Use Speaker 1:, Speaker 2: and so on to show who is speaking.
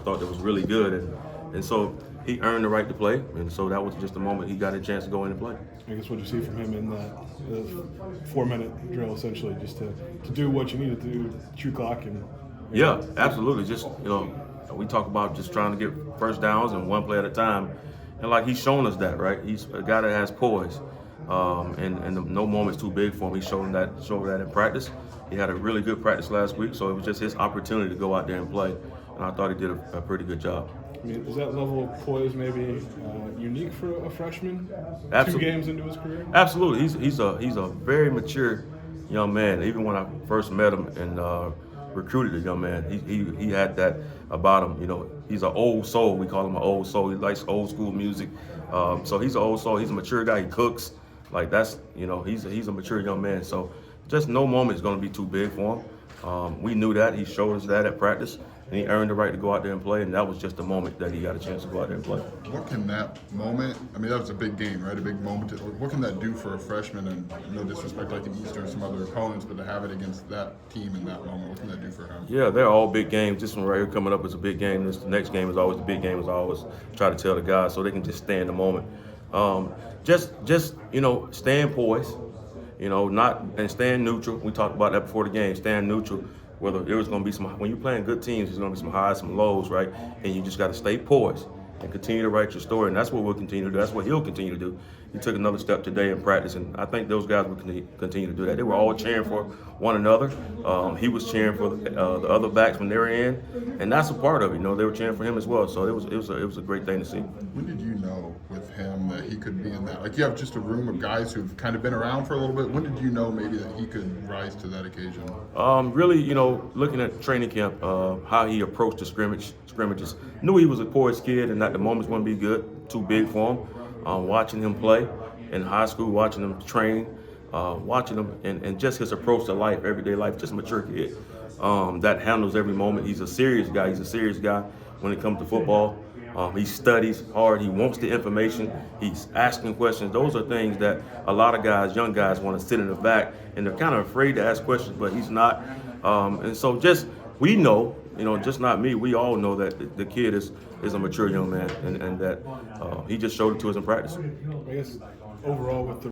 Speaker 1: thought that was really good, and so he earned the right to play, and so that was just the moment he got a chance to go in and play.
Speaker 2: I guess what you see from him in that 4-minute drill, essentially, just to do what you needed to do, chew clock and.
Speaker 1: Yeah, absolutely. Just we talk about just trying to get first downs and one play at a time, and like he's shown us that, right? He's a guy that has poise, and no moment's too big for him. He showed that in practice. He had a really good practice last week, so it was just his opportunity to go out there and play, and I thought he did a pretty good job.
Speaker 2: I mean, is that level of poise maybe unique for a freshman?
Speaker 1: Absolutely.
Speaker 2: 2 games into his career?
Speaker 1: Absolutely. He's a very mature young man. Even when I first met him and recruited a young man, he had that about him. He's an old soul. We call him an old soul. He likes old school music. So he's an old soul. He's a mature guy. He cooks. Like that's he's a mature young man. So just no moment is going to be too big for him. We knew that. He showed us that at practice. And he earned the right to go out there and play, and that was just the moment that he got a chance to go out there and play.
Speaker 3: What can that moment, I mean, that was a big game, right? A big moment. What can that do for a freshman, and no disrespect like in Eastern or some other opponents, but to have it against that team in that moment, what can that do for him?
Speaker 1: Yeah, they're all big games. This one right here coming up is a big game. The next game is always the big game, as I always try to tell the guys, so they can just stay in the moment. Just staying poised, and staying neutral. We talked about that before the game, staying neutral. Whether there was going to be when you're playing good teams, there's going to be some highs, some lows, right? And you just got to stay poised and continue to write your story. And that's what we'll continue to do. That's what he'll continue to do. He took another step today in practice, and I think those guys will continue to do that. They were all cheering for one another. He was cheering for the other backs when they were in, and that's a part of it. They were cheering for him as well. So it was a great thing to see.
Speaker 3: When did you know with him that he could be in that? Like, you have just a room of guys who've kind of been around for a little bit. When did you know maybe that he could rise to that occasion?
Speaker 1: Really, looking at training camp, how he approached the scrimmages, knew he was a poised kid and that the moments wouldn't be too big for him. Watching him play in high school, watching him train, watching him and just his approach to life, everyday life, just a mature kid that handles every moment. He's a serious guy. He's a serious guy when it comes to football. He studies hard. He wants the information. He's asking questions. Those are things that a lot of guys, young guys, want to sit in the back, and they're kind of afraid to ask questions, but he's not. And so we know, just not me, we all know that the kid is a mature young man, and that he just showed it to us in practice.
Speaker 2: I guess overall with the